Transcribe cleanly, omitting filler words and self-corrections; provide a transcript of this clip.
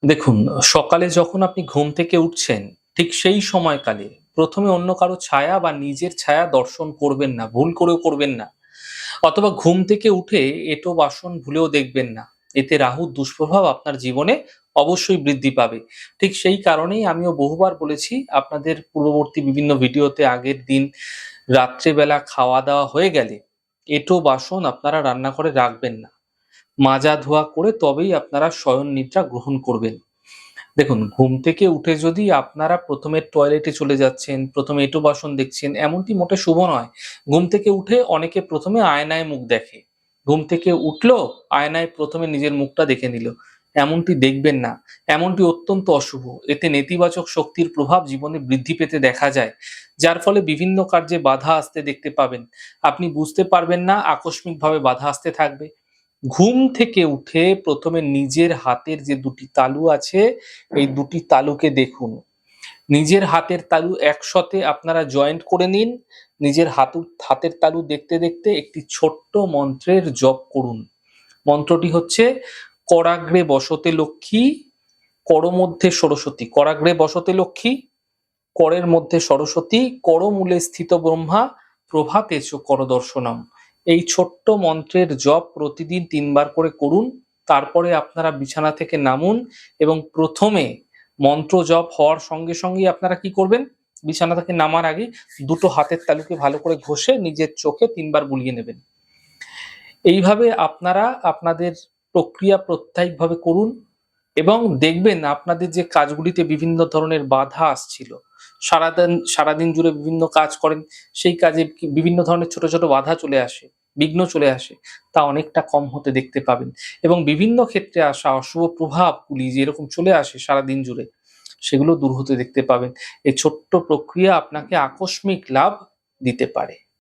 দেখুন, সকালে যখন আপনি ঘুম থেকে উঠছেন, ঠিক সেই সময়কালে ১ম এ অন্য কারো ছায়া বা নিজের ছায়া দর্শন করবেন না। ভুল করেও করবেন না। অথবা ঘুম থেকে উঠে এঁটো বাসন ভুলেও দেখবেন না। এতে রাহুর দুষ্প্রভাব আপনার জীবনে অবশ্যই বৃদ্ধি পাবে। ঠিক সেই কারণেই আমিও বহুবার বলেছি আপনাদের পূর্ববর্তী বিভিন্ন ভিডিওতে আগের দিন রাত্রেবেলা খাওয়া-দাওয়া হয়ে গেলে এঁটো বাসন আপনারা রান্নাঘরে রাখবেন না। মাজা ধোয়া করে তবেই আপনারা শয়ন নিদ্রা গ্রহণ করবেন। দেখুন, ঘুম থেকে উঠে যদি আপনারা ১ম এ টয়লেটে চলে যাচ্ছেন, ১ম এ এঁটো বাসন দেখছেন, এমনটি মোটে শুভ নয়। ঘুম থেকে উঠে অনেকে ১ম এ আয়নায় মুখ দেখে। ঘুম থেকে উঠলো, আয়নায় ১ম এ নিজের মুখটা দেখে নিল। এমনটি দেখবেন না। এমনটি অত্যন্ত অশুভ। এতে নেতিবাচক শক্তির প্রভাব জীবনে বৃদ্ধি পেতে দেখা যায়। যার ফলে বিভিন্ন কার্যে বাধা আসতে দেখতে পাবেন। আপনি বুঝতে পারবেন না, আকস্মিকভাবে বাধা আসতে থাকবে। ঘুম থেকে উঠে ১ম এ নিজের হাতের যে ২ টি তালু আছে, এই ২ টি তালুকে দেখুন। নিজের হাতের তালু একসাথে আপনারা জয়েন্ট করে নিন। নিজের হাতের তালু দেখতে, দেখতে একটি ছোট্ট মন্ত্রের জপ করুন। মন্ত্রটি হচ্ছে করাগ্রে বসতে লক্ষ্মী, করমধ্যে সরস্বতী। করাগ্রে বসতে লক্ষ্মী, করের মধ্যে সরস্বতী, করমূলে স্থিত ব্রহ্মা, প্রভাতে চ করদর্শনম। এই ছোট্ট মন্ত্রের জপ প্রতিদিন ৩ বার করে করুন। তারপরে আপনারা বিছানা থেকে নামুন এবং ১ম এ মন্ত্র জপ হওয়ার সঙ্গে, সঙ্গেই আপনারা কি করবেন? বিছানা থেকে নামার আগে দুটো হাতের তালুকে ভালো করে ঘষে নিজের চোখে ৩ বার বুলিয়ে নেবেন। এইভাবে আপনারা আপনাদের প্রক্রিয়া প্রত্যায়িকভাবে করুন এবং দেখবেন আপনাদের যে কাজগুলিতে বিভিন্ন ধরনের বাধা আসছিল, সারাদিন জুড়ে বিভিন্ন কাজ করেন, সেই কাজে বিভিন্ন ধরনের ছোট, ছোট বাধা চলে আসে, বিঘ্ন চলে আসে, তা অনেকটা কম হতে দেখতে পাবেন এবং বিভিন্ন ক্ষেত্রে আসা অশুভ প্রভাবগুলি যে এরকম চলে আসে সারাদিন জুড়ে, সেগুলো দূর হতে দেখতে পাবেন। এই ছোট্ট প্রক্রিয়া আপনাকে আকস্মিক লাভ দিতে পারে।